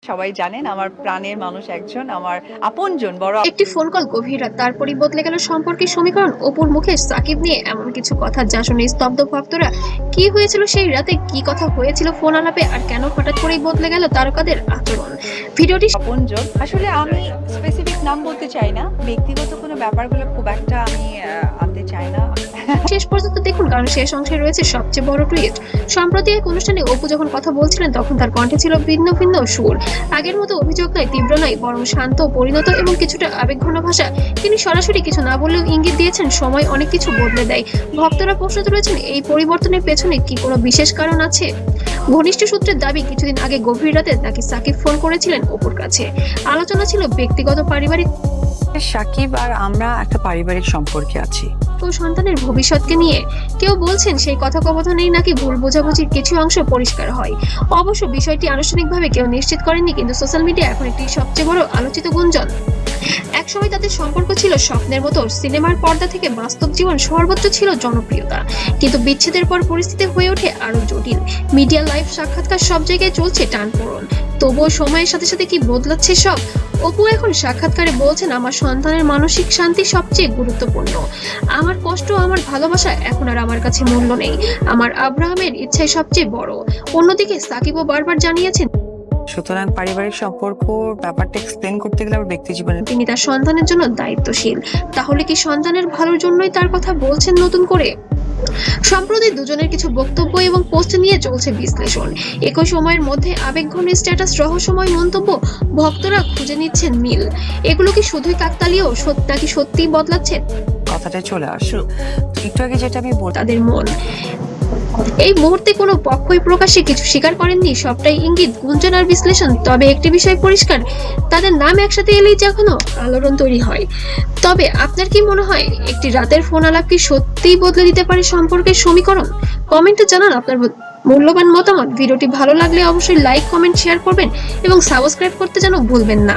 সবাই জানেন আমার প্রাণের মানুষ একজন, আমার আপনজন, বড় একটি ফোন কল গভীর রাত, তারপরই বদলে গেল সম্পর্কের সমীকরণ। অপুর মুখে সাকিব নিয়ে এমন কিছু কথা যা শুনে স্তব্ধ ভক্তরা। কি হয়েছিল সেই রাতে, কি কথা হয়েছিল ফোন আলাপে, আর কেন হঠাৎ করেই বদলে গেল তারকাদের আচরণ? ভিডিওটি আপনজন। আসলে আমি স্পেসিফিক নাম বলতে চাই না, ব্যক্তিগত কোনো ব্যাপারগুলো খুব একটা আমি আনতে চাই না। শেষ পর্যন্ত দেখুন, কারণ শেষ অংশে রয়েছে সবচেয়ে বড় টুইস্ট। সম্প্রতি এক অনুষ্ঠানে অপু যখন কথা বলছিলেন, তখন তার কণ্ঠে ছিল ভিন্ন ভিন্ন সুর। আগের মতো অভিযোগ নয়, তীব্র নয়, বরং শান্ত, পরিণত এবং কিছুটা আবেগঘন ভাষা। তিনি সরাসরি কিছু না বললেও ইঙ্গিত দিয়েছেন সময় অনেক কিছু বদলে দেয়। ভক্তরা প্রশ্ন তুলেছেন, এই পরিবর্তনের পেছনে কি কোনো বিশেষ কারণ আছে? ঘনিষ্ঠ সূত্রের দাবি, কিছুদিন আগে গভীর রাতে নাকি সাকিব ফোন করেছিলেন অপুর কাছে। আলোচনা ছিল ব্যক্তিগত, পারিবারিক সাকিব আর আমরা একটা পারিবারিক সম্পর্কে আছি। ও সন্তানের ভবিষ্যৎকে নিয়ে। কেউ বলছেন সেই কথোপকথনেই নাকি ভুল বোঝাবুঝির কিছু অংশ পরিষ্কার হয়। অবশ্য বিষয়টি আনুষ্ঠানিকভাবে কেউ নিশ্চিত করেননি, কিন্তু সোশ্যাল মিডিয়া এখন একটি সবচেয়ে বড় আলোচিত গুঞ্জন। একসময় তাদের সম্পর্ক ছিল স্বপ্নের মতো, সিনেমার পর্দা থেকে বাস্তব জীবন সর্বোচ্চ ছিল জনপ্রিয়তা। কিন্তু বিচ্ছেদের পর পরিস্থিতি হয়ে ওঠে আরো জটিল। মিডিয়া, লাইভ সাক্ষাৎকার, সব জায়গায় চলছে টানপোড়েন। তবুও সময়ের সাথে সাথে কি বদলাচ্ছে সব? অপু এখন সাক্ষাৎকারে বলছেন, আমার সন্তানের মানসিক শান্তি সবচেয়ে গুরুত্বপূর্ণ। আমার কষ্ট, আমার ভালোবাসা এখন আর আমার কাছে মূল্য নেই। আমার আব্রাহামের ইচ্ছাই সবচেয়ে বড়। অন্যদিকে সাকিবও বারবার জানিয়েছেন সুতরাং পারিবারিক সম্পর্কর ব্যাপারটা এক্সপ্লেন করতে গেলে আমার ব্যক্তি জীবনে তিনি তার সন্তানের জন্য দায়িত্বশীল। তাহলে কি সন্তানের ভালোর জন্যই তার কথা বলছেন নতুন করে? সম্প্রতি দুজনের কিছু বক্তব্য এবং পোস্ট নিয়ে চলছে বিশ্লেষণ। একই সময়ের মধ্যে আবেগঘন স্ট্যাটাস, রহস্যময় মন্তব্য, ভক্তরা খুঁজে নিচ্ছেন মিল। এগুলো কি শুধুই কাকতালীয়, নাকি সত্যিই বদলাচ্ছে কথাটা চলে আসো। একটু আগে যেটা আমি বলতাম, তাদের মন? এই মুহূর্তে কোনো পক্ষই প্রকাশ্যে কিছু স্বীকার করেননি, সবটাই ইঙ্গিত, গুঞ্জন আর বিশ্লেষণ। তবে একটি বিষয় পরিষ্কার, তাদের নাম একসাথে এলেই যখন আলোড়ন তৈরি হয়। তবে আপনার কি মনে হয়, একটি রাতের ফোন আলাপ কি সত্যিই বদলে দিতে পারে সম্পর্কের সমীকরণ? কমেন্টে জানান আপনার মূল্যবান মতামত। ভিডিওটি ভালো লাগলে অবশ্যই লাইক, কমেন্ট, শেয়ার করবেন এবং সাবস্ক্রাইব করতে যেন ভুলবেন না।